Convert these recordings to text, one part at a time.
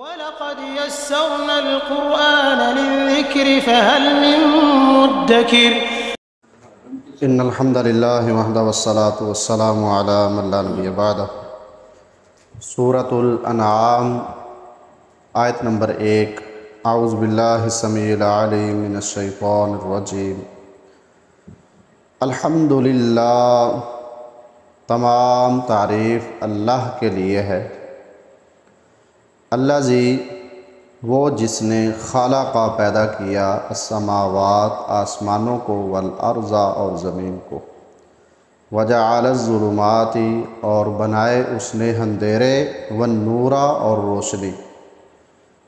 وَلَقَدْ يَسَّرْنَا الْقُرْآنَ لِلذِّكْرِ فَهَلْ مِن مُّدَّكِرٍ ان الحمد للہ وحدہ والصلاة والسلام علی من لا نبی بعدہ۔ سورۃ الانعام آیت نمبر 1۔ اعوذ باللہ السمیع العلیم من الشیطان الرجیم۔ الحمدللہ، تمام تعریف اللہ کے لیے ہے۔ الذی، وہ جس نے خلق پیدا کیا السماوات، آسمانوں کو، والارض، اور زمین کو، وجعل الظلمات، اور بنائے اس نے اندھیرے، والنور، اور روشنی،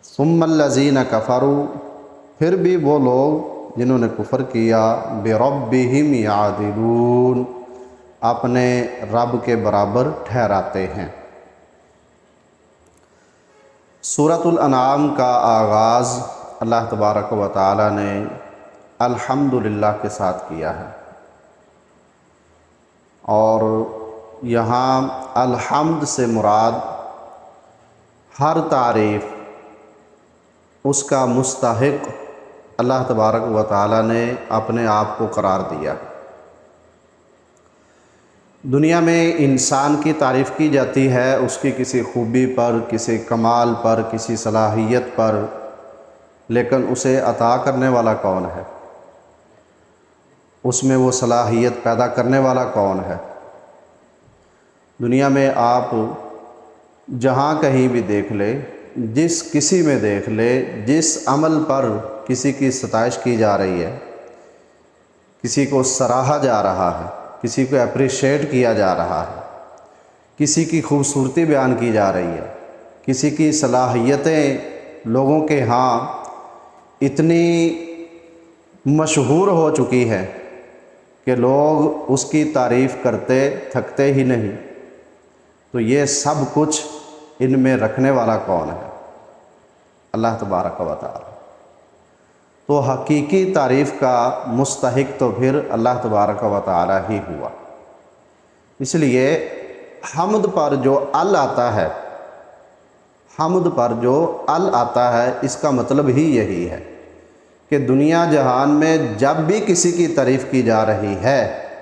ثم الذین کفروا، پھر بھی وہ لوگ جنہوں نے کفر کیا، بربہم یعدلون، اپنے رب کے برابر ٹھہراتے ہیں۔ سورۃ الانعام کا آغاز اللہ تبارک و تعالی نے الحمدللہ کے ساتھ کیا ہے، اور یہاں الحمد سے مراد ہر تعریف اس کا مستحق اللہ تبارک و تعالی نے اپنے آپ کو قرار دیا۔ دنیا میں انسان کی تعریف کی جاتی ہے اس کی کسی خوبی پر، کسی کمال پر، کسی صلاحیت پر، لیکن اسے عطا کرنے والا کون ہے؟ اس میں وہ صلاحیت پیدا کرنے والا کون ہے؟ دنیا میں آپ جہاں کہیں بھی دیکھ لے، جس کسی میں دیکھ لے، جس عمل پر کسی کی ستائش کی جا رہی ہے، کسی کو سراہا جا رہا ہے، کسی کو اپریشیٹ کیا جا رہا ہے، کسی کی خوبصورتی بیان کی جا رہی ہے، کسی کی صلاحیتیں لوگوں کے ہاں اتنی مشہور ہو چکی ہے کہ لوگ اس کی تعریف کرتے تھکتے ہی نہیں، تو یہ سب کچھ ان میں رکھنے والا کون ہے؟ اللہ تبارک و تعالی۔ تو حقیقی تعریف کا مستحق تو پھر اللہ تبارک و تعالی ہی ہوا۔ اس لیے حمد پر جو ال آتا ہے، حمد پر جو ال آتا ہے، اس کا مطلب ہی یہی ہے کہ دنیا جہان میں جب بھی کسی کی تعریف کی جا رہی ہے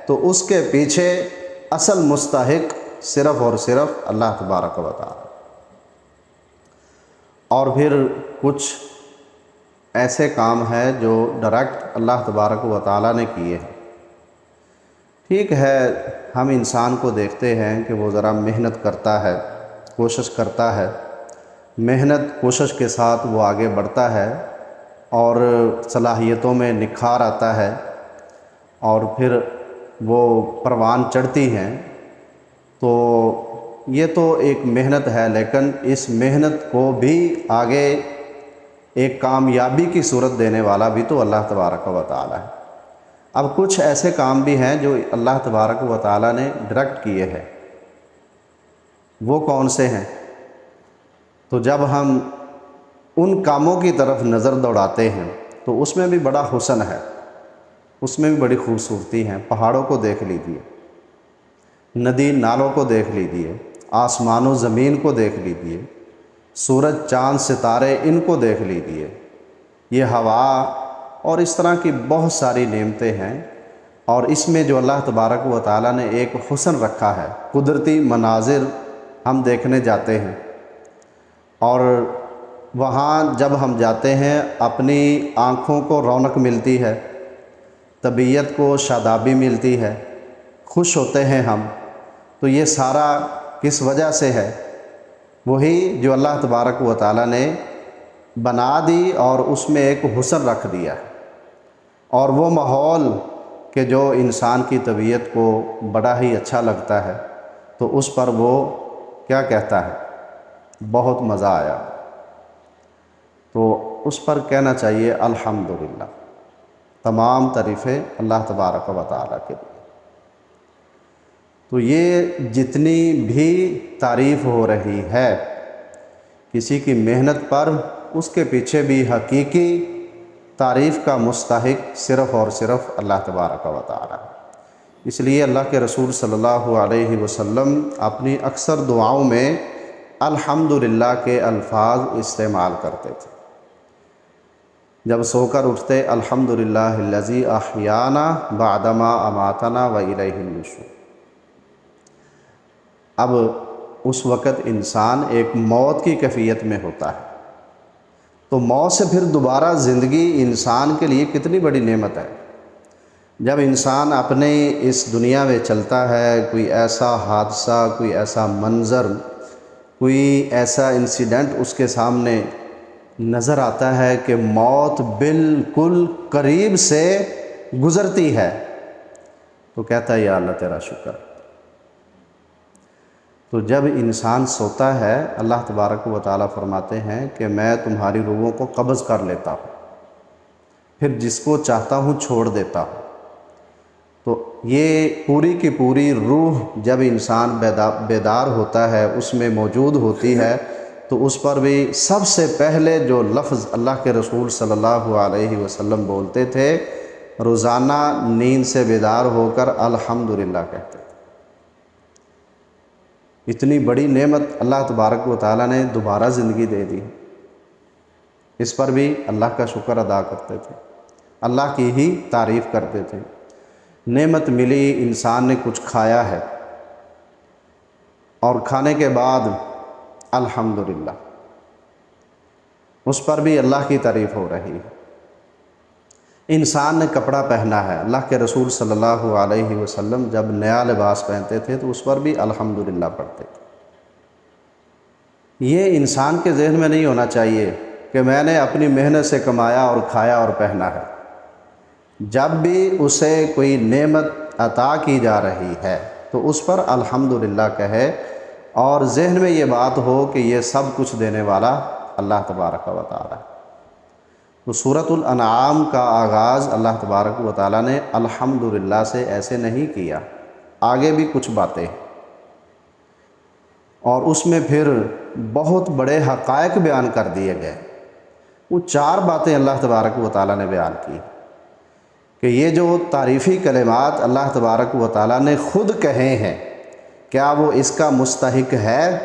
تو اس کے پیچھے اصل مستحق صرف اور صرف اللہ تبارک و تعالی۔ اور پھر کچھ ایسے کام ہیں جو ڈائریکٹ اللہ تبارک و تعالی نے کیے ہیں۔ ٹھیک ہے، ہم انسان کو دیکھتے ہیں کہ وہ ذرا محنت کرتا ہے، کوشش کرتا ہے، محنت کوشش کے ساتھ وہ آگے بڑھتا ہے اور صلاحیتوں میں نکھار آتا ہے، اور پھر وہ پروان چڑھتی ہیں۔ تو یہ تو ایک محنت ہے، لیکن اس محنت کو بھی آگے ایک کامیابی کی صورت دینے والا بھی تو اللہ تبارک و تعالی ہے۔ اب کچھ ایسے کام بھی ہیں جو اللہ تبارک و تعالی نے ڈائریکٹ کیے ہیں، وہ کون سے ہیں؟ تو جب ہم ان کاموں کی طرف نظر دوڑاتے ہیں تو اس میں بھی بڑا حسن ہے، اس میں بھی بڑی خوبصورتی ہے۔ پہاڑوں کو دیکھ لیجیے، ندی نالوں کو دیکھ لیجیے، آسمان و زمین کو دیکھ لیجیے، سورج چاند ستارے ان کو دیکھ لیجیے، یہ ہوا اور اس طرح کی بہت ساری نعمتیں ہیں، اور اس میں جو اللہ تبارک و تعالی نے ایک حسن رکھا ہے، قدرتی مناظر ہم دیکھنے جاتے ہیں، اور وہاں جب ہم جاتے ہیں اپنی آنکھوں کو رونق ملتی ہے، طبیعت کو شادابی ملتی ہے، خوش ہوتے ہیں ہم۔ تو یہ سارا کس وجہ سے ہے؟ وہی جو اللہ تبارک و تعالی نے بنا دی اور اس میں ایک حسن رکھ دیا، اور وہ ماحول کہ جو انسان کی طبیعت کو بڑا ہی اچھا لگتا ہے، تو اس پر وہ کیا کہتا ہے؟ بہت مزہ آیا۔ تو اس پر کہنا چاہیے الحمدللہ، تمام تعریفیں اللہ تبارک و تعالی کے لیے۔ تو یہ جتنی بھی تعریف ہو رہی ہے کسی کی محنت پر، اس کے پیچھے بھی حقیقی تعریف کا مستحق صرف اور صرف اللہ تبارک و تعالی۔ اس لیے اللہ کے رسول صلی اللہ علیہ وسلم اپنی اکثر دعاؤں میں الحمدللہ کے الفاظ استعمال کرتے تھے۔ جب سو کر اٹھتے الحمدللہ الذی احیانا بعدما اماتنا والیہ النشور۔ اب اس وقت انسان ایک موت کی کیفیت میں ہوتا ہے، تو موت سے پھر دوبارہ زندگی انسان کے لیے کتنی بڑی نعمت ہے۔ جب انسان اپنے اس دنیا میں چلتا ہے، کوئی ایسا حادثہ، کوئی ایسا منظر، کوئی ایسا انسیڈنٹ اس کے سامنے نظر آتا ہے کہ موت بالکل قریب سے گزرتی ہے، تو کہتا ہے یا اللہ تیرا شکر۔ تو جب انسان سوتا ہے اللہ تبارک و تعالیٰ فرماتے ہیں کہ میں تمہاری روحوں کو قبض کر لیتا ہوں، پھر جس کو چاہتا ہوں چھوڑ دیتا ہوں۔ تو یہ پوری کی پوری روح جب انسان بیدار ہوتا ہے، اس میں موجود ہوتی ہے، تو اس پر بھی سب سے پہلے جو لفظ اللہ کے رسول صلی اللہ علیہ وسلم بولتے تھے، روزانہ نیند سے بیدار ہو کر الحمدللہ کہتے تھے۔ اتنی بڑی نعمت اللہ تبارک و تعالیٰ نے دوبارہ زندگی دے دی، اس پر بھی اللہ کا شکر ادا کرتے تھے، اللہ کی ہی تعریف کرتے تھے۔ نعمت ملی، انسان نے کچھ کھایا ہے اور کھانے کے بعد الحمدللہ، اس پر بھی اللہ کی تعریف ہو رہی ہے۔ انسان نے کپڑا پہنا ہے، اللہ کے رسول صلی اللہ علیہ وسلم جب نیا لباس پہنتے تھے تو اس پر بھی الحمدللہ پڑھتے تھے۔ یہ انسان کے ذہن میں نہیں ہونا چاہیے کہ میں نے اپنی محنت سے کمایا اور کھایا اور پہنا ہے۔ جب بھی اسے کوئی نعمت عطا کی جا رہی ہے تو اس پر الحمدللہ کہے، اور ذہن میں یہ بات ہو کہ یہ سب کچھ دینے والا اللہ تبارک و تعالی۔ تو سورۃ الانعام کا آغاز اللہ تبارک و تعالیٰ نے الحمدللہ سے ایسے نہیں کیا، آگے بھی کچھ باتیں ہیں، اور اس میں پھر بہت بڑے حقائق بیان کر دیے گئے۔ وہ 4 باتیں اللہ تبارک و تعالیٰ نے بیان کی کہ یہ جو تعریفی کلمات اللہ تبارک و تعالیٰ نے خود کہے ہیں، کیا وہ اس کا مستحق ہے؟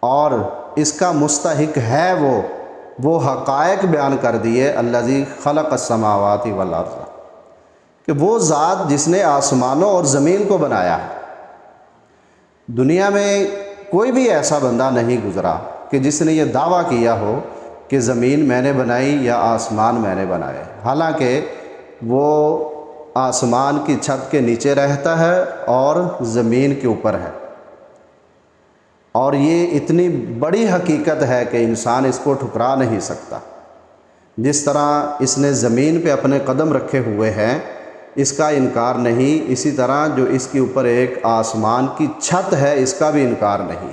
اور اس کا مستحق ہے وہ حقائق بیان کر دیے۔ الذی خلق السماوات والارض، کہ وہ ذات جس نے آسمانوں اور زمین کو بنایا ہے۔ دنیا میں کوئی بھی ایسا بندہ نہیں گزرا کہ جس نے یہ دعویٰ کیا ہو کہ زمین میں نے بنائی یا آسمان میں نے بنائے، حالانکہ وہ آسمان کی چھت کے نیچے رہتا ہے اور زمین کے اوپر ہے۔ اور یہ اتنی بڑی حقیقت ہے کہ انسان اس کو ٹھکرا نہیں سکتا۔ جس طرح اس نے زمین پہ اپنے قدم رکھے ہوئے ہیں، اس کا انکار نہیں، اسی طرح جو اس کے اوپر ایک آسمان کی چھت ہے، اس کا بھی انکار نہیں۔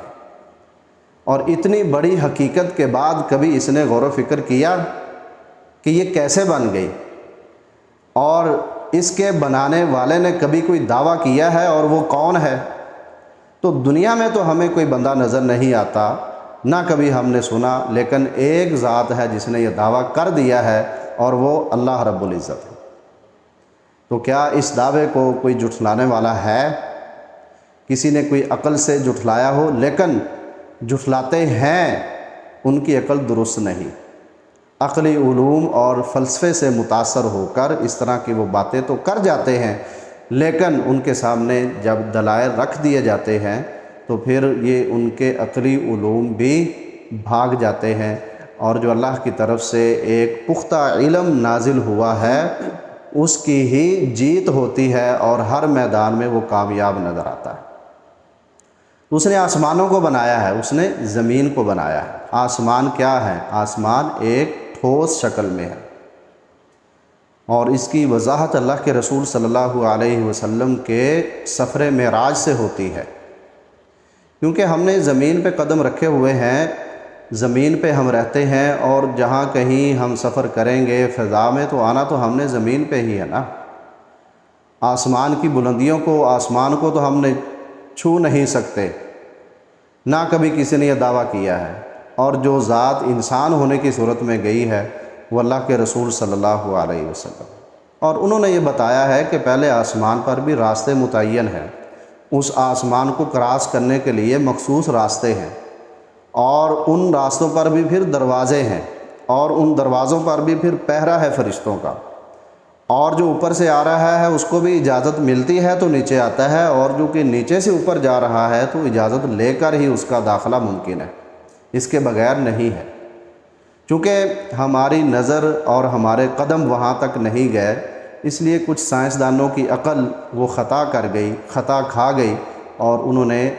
اور اتنی بڑی حقیقت کے بعد کبھی اس نے غور و فکر کیا کہ یہ کیسے بن گئی، اور اس کے بنانے والے نے کبھی کوئی دعویٰ کیا ہے اور وہ کون ہے؟ تو دنیا میں تو ہمیں کوئی بندہ نظر نہیں آتا، نہ کبھی ہم نے سنا، لیکن ایک ذات ہے جس نے یہ دعویٰ کر دیا ہے، اور وہ اللہ رب العزت ہے۔ تو کیا اس دعوے کو کوئی جھٹلانے والا ہے؟ کسی نے کوئی عقل سے جھٹلایا ہو، لیکن جھٹلاتے ہیں ان کی عقل درست نہیں، عقلی علوم اور فلسفے سے متاثر ہو کر اس طرح کی وہ باتیں تو کر جاتے ہیں، لیکن ان کے سامنے جب دلائل رکھ دیے جاتے ہیں تو پھر یہ ان کے عقلی علوم بھی بھاگ جاتے ہیں، اور جو اللہ کی طرف سے ایک پختہ علم نازل ہوا ہے اس کی ہی جیت ہوتی ہے، اور ہر میدان میں وہ کامیاب نظر آتا ہے۔ اس نے آسمانوں کو بنایا ہے، اس نے زمین کو بنایا ہے۔ آسمان کیا ہے؟ آسمان ایک ٹھوس شکل میں ہے، اور اس کی وضاحت اللہ کے رسول صلی اللہ علیہ وسلم کے سفر معراج سے ہوتی ہے، کیونکہ ہم نے زمین پہ قدم رکھے ہوئے ہیں، زمین پہ ہم رہتے ہیں، اور جہاں کہیں ہم سفر کریں گے فضا میں تو آنا تو ہم نے زمین پہ ہی ہے نا۔ آسمان کی بلندیوں کو، آسمان کو تو ہم نے چھو نہیں سکتے، نہ کبھی کسی نے یہ دعویٰ کیا ہے۔ اور جو ذات انسان ہونے کی صورت میں گئی ہے وہ اللہ کے رسول صلی اللہ علیہ وسلم، اور انہوں نے یہ بتایا ہے کہ پہلے آسمان پر بھی راستے متعین ہیں، اس آسمان کو کراس کرنے کے لیے مخصوص راستے ہیں، اور ان راستوں پر بھی پھر دروازے ہیں، اور ان دروازوں پر بھی پھر پہرا ہے فرشتوں کا، اور جو اوپر سے آ رہا ہے اس کو بھی اجازت ملتی ہے تو نیچے آتا ہے، اور جو کہ نیچے سے اوپر جا رہا ہے تو اجازت لے کر ہی اس کا داخلہ ممکن ہے، اس کے بغیر نہیں ہے۔ چونکہ ہماری نظر اور ہمارے قدم وہاں تک نہیں گئے، اس لیے کچھ سائنسدانوں کی عقل وہ خطا کھا گئی، اور انہوں نے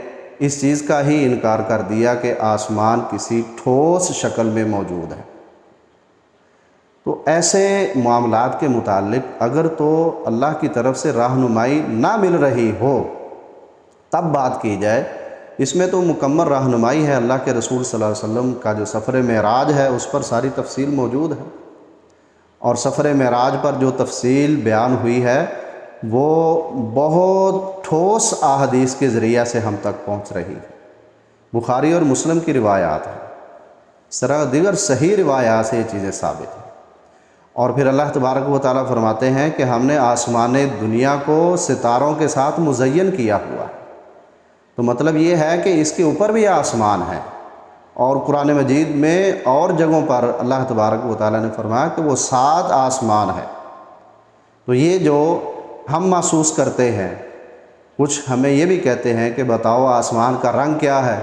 اس چیز کا ہی انکار کر دیا کہ آسمان کسی ٹھوس شکل میں موجود ہے۔ تو ایسے معاملات کے متعلق اگر تو اللہ کی طرف سے رہنمائی نہ مل رہی ہو تب بات کی جائے، اس میں تو مکمل رہنمائی ہے۔ اللہ کے رسول صلی اللہ علیہ وسلم کا جو سفر معراج ہے اس پر ساری تفصیل موجود ہے، اور سفر معراج پر جو تفصیل بیان ہوئی ہے وہ بہت ٹھوس احادیث کے ذریعہ سے ہم تک پہنچ رہی ہے۔ بخاری اور مسلم کی روایات ہیں، اس طرح دیگر صحیح روایات سے یہ چیزیں ثابت ہیں۔ اور پھر اللہ تبارک و تعالیٰ فرماتے ہیں کہ ہم نے آسمان دنیا کو ستاروں کے ساتھ مزین کیا ہوا ہے، تو مطلب یہ ہے کہ اس کے اوپر بھی آسمان ہے۔ اور قرآن مجید میں اور جگہوں پر اللہ تبارک و تعالیٰ نے فرمایا کہ وہ 7 آسمان ہے۔ تو یہ جو ہم محسوس کرتے ہیں، کچھ ہمیں یہ بھی کہتے ہیں کہ بتاؤ آسمان کا رنگ کیا ہے،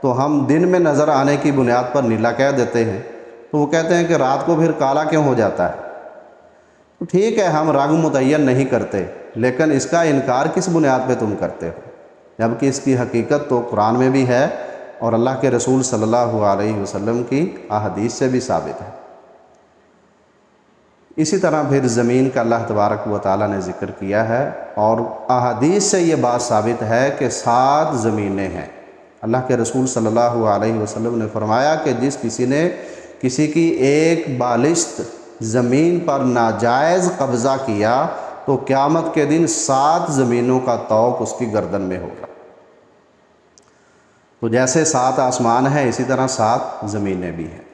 تو ہم دن میں نظر آنے کی بنیاد پر نیلا کہہ دیتے ہیں، تو وہ کہتے ہیں کہ رات کو پھر کالا کیوں ہو جاتا ہے؟ تو ٹھیک ہے، ہم رنگ متعین نہیں کرتے، لیکن اس کا انکار کس بنیاد پہ تم کرتے ہو، جبکہ اس کی حقیقت تو قرآن میں بھی ہے اور اللہ کے رسول صلی اللہ علیہ وسلم کی احادیث سے بھی ثابت ہے۔ اسی طرح پھر زمین کا اللہ تبارک و تعالیٰ نے ذکر کیا ہے، اور احادیث سے یہ بات ثابت ہے کہ 7 زمینیں ہیں۔ اللہ کے رسول صلی اللہ علیہ وسلم نے فرمایا کہ جس کسی نے کسی کی ایک بالشت زمین پر ناجائز قبضہ کیا تو قیامت کے دن 7 زمینوں کا طوق اس کی گردن میں ہوگا۔ تو جیسے 7 آسمان ہیں اسی طرح 7 زمینیں بھی ہیں۔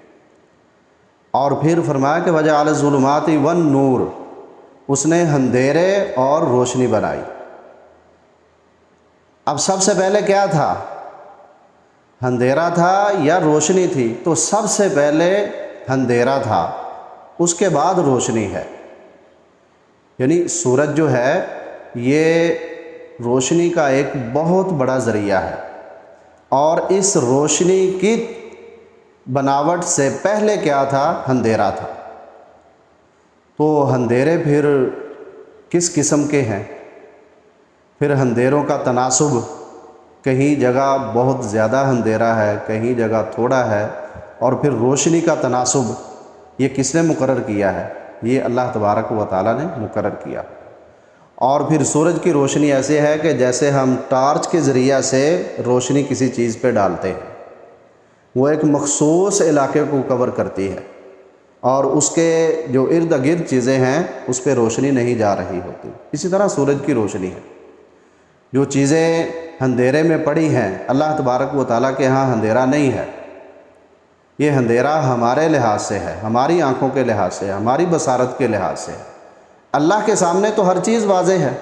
اور پھر فرمایا کہ وجعل الظلمات والنور، اس نے اندھیرے اور روشنی بنائی۔ اب سب سے پہلے کیا تھا؟ اندھیرا تھا یا روشنی تھی؟ تو سب سے پہلے اندھیرا تھا، اس کے بعد روشنی ہے۔ یعنی سورج جو ہے یہ روشنی کا ایک بہت بڑا ذریعہ ہے، اور اس روشنی کی بناوٹ سے پہلے کیا تھا؟ اندھیرا تھا۔ تو اندھیرے پھر کس قسم کے ہیں؟ پھر اندھیروں کا تناسب، کہیں جگہ بہت زیادہ اندھیرا ہے، کہیں جگہ تھوڑا ہے، اور پھر روشنی کا تناسب یہ کس نے مقرر کیا ہے؟ یہ اللہ تبارک و تعالیٰ نے مقرر کیا۔ اور پھر سورج کی روشنی ایسے ہے کہ جیسے ہم ٹارچ کے ذریعہ سے روشنی کسی چیز پہ ڈالتے ہیں، وہ ایک مخصوص علاقے کو کور کرتی ہے، اور اس کے جو ارد گرد چیزیں ہیں اس پہ روشنی نہیں جا رہی ہوتی۔ اسی طرح سورج کی روشنی ہے، جو چیزیں اندھیرے میں پڑی ہیں اللہ تبارک و تعالیٰ کے ہاں اندھیرا نہیں ہے، یہ اندھیرا ہمارے لحاظ سے ہے، ہماری آنکھوں کے لحاظ سے، ہماری بصارت کے لحاظ سے۔ اللہ کے سامنے تو ہر چیز واضح ہے،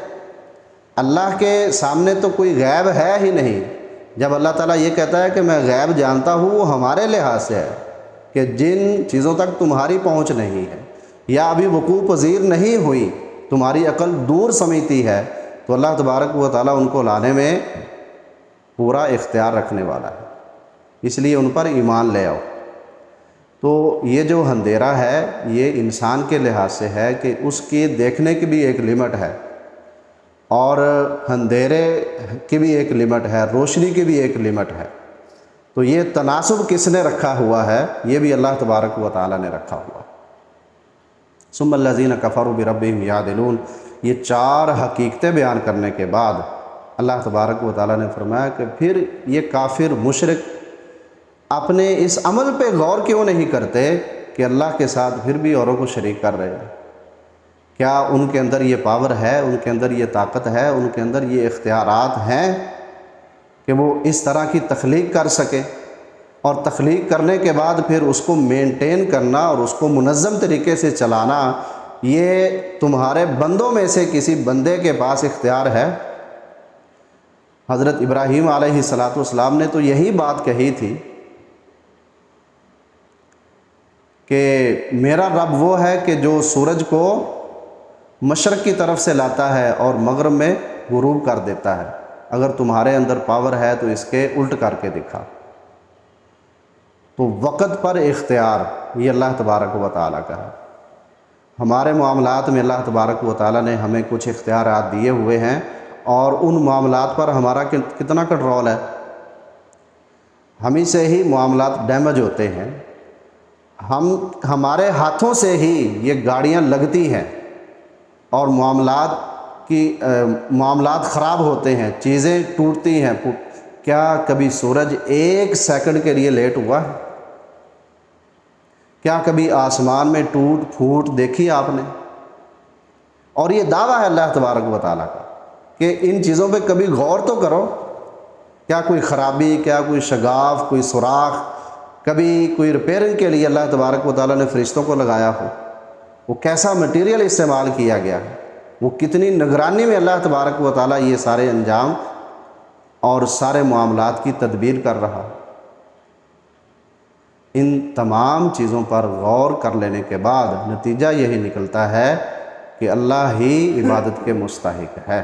اللہ کے سامنے تو کوئی غیب ہے ہی نہیں۔ جب اللہ تعالیٰ یہ کہتا ہے کہ میں غیب جانتا ہوں، وہ ہمارے لحاظ سے ہے کہ جن چیزوں تک تمہاری پہنچ نہیں ہے یا ابھی وقوع پذیر نہیں ہوئی، تمہاری عقل دور سمجھتی ہے، تو اللہ تبارک و تعالیٰ ان کو لانے میں پورا اختیار رکھنے والا ہے، اس لیے ان پر ایمان لے آؤ۔ تو یہ جو اندھیرا ہے یہ انسان کے لحاظ سے ہے کہ اس کی دیکھنے کی بھی ایک لمٹ ہے، اور اندھیرے کی بھی ایک لمٹ ہے، روشنی کی بھی ایک لمٹ ہے۔ تو یہ تناسب کس نے رکھا ہوا ہے؟ یہ بھی اللہ تبارک و تعالیٰ نے رکھا ہوا۔ ثم الذین کفروا بربہم یعدلون، یہ 4 حقیقتیں بیان کرنے کے بعد اللہ تبارک و تعالیٰ نے فرمایا کہ پھر یہ کافر مشرک اپنے اس عمل پہ غور کیوں نہیں کرتے کہ اللہ کے ساتھ پھر بھی اوروں کو شریک کر رہے ہیں؟ کیا ان کے اندر یہ پاور ہے، ان کے اندر یہ طاقت ہے، ان کے اندر یہ اختیارات ہیں کہ وہ اس طرح کی تخلیق کر سکے، اور تخلیق کرنے کے بعد پھر اس کو مینٹین کرنا اور اس کو منظم طریقے سے چلانا، یہ تمہارے بندوں میں سے کسی بندے کے پاس اختیار ہے؟ حضرت ابراہیم علیہ السلام نے تو یہی بات کہی تھی کہ میرا رب وہ ہے کہ جو سورج کو مشرق کی طرف سے لاتا ہے اور مغرب میں غروب کر دیتا ہے، اگر تمہارے اندر پاور ہے تو اس کے الٹ کر کے دکھا۔ تو وقت پر اختیار یہ اللہ تبارک و تعالیٰ کا ہے۔ ہمارے معاملات میں اللہ تبارک و تعالیٰ نے ہمیں کچھ اختیارات دیے ہوئے ہیں، اور ان معاملات پر ہمارا کتنا کنٹرول ہے۔ ہم ہی سے ہی معاملات ڈیمیج ہوتے ہیں، ہمارے ہاتھوں سے ہی یہ گاڑیاں لگتی ہیں اور معاملات خراب ہوتے ہیں، چیزیں ٹوٹتی ہیں۔ کیا کبھی سورج ایک سیکنڈ کے لیے لیٹ ہوا ہے؟ کیا کبھی آسمان میں ٹوٹ پھوٹ دیکھی آپ نے؟ اور یہ دعویٰ ہے اللہ تبارک و تعالیٰ کا کہ ان چیزوں پہ کبھی غور تو کرو، کیا کوئی خرابی، کیا کوئی شگاف، کوئی سوراخ، کبھی کوئی ریپیئرنگ کے لیے اللہ تبارک و تعالیٰ نے فرشتوں کو لگایا ہو؟ وہ کیسا مٹیریل استعمال کیا گیا ہے، وہ کتنی نگرانی میں اللہ تبارک و تعالیٰ یہ سارے انجام اور سارے معاملات کی تدبیر کر رہا۔ ان تمام چیزوں پر غور کر لینے کے بعد نتیجہ یہی نکلتا ہے کہ اللہ ہی عبادت کے مستحق ہے،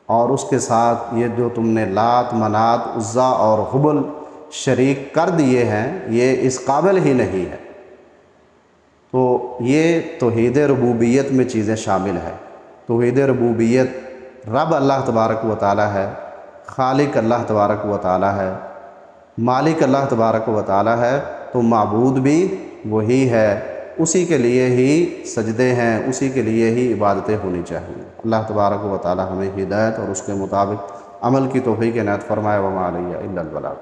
اور اس کے ساتھ یہ جو تم نے لات، منات، عزا اور حبل شریک کر دیے ہیں یہ اس قابل ہی نہیں ہے۔ تو یہ توحید ربوبیت میں چیزیں شامل ہیں۔ توحید ربوبیت، رب اللہ تبارک و تعالیٰ ہے، خالق اللہ تبارک و تعالیٰ ہے، مالک اللہ تبارک و تعالیٰ ہے، تو معبود بھی وہی ہے، اسی کے لیے ہی سجدے ہیں، اسی کے لیے ہی عبادتیں ہونی چاہیے۔ اللہ تبارک و تعالیٰ ہمیں ہدایت اور اس کے مطابق عمل کی توفیق عنایت فرمائے۔ وما علیہ الا البلاغ۔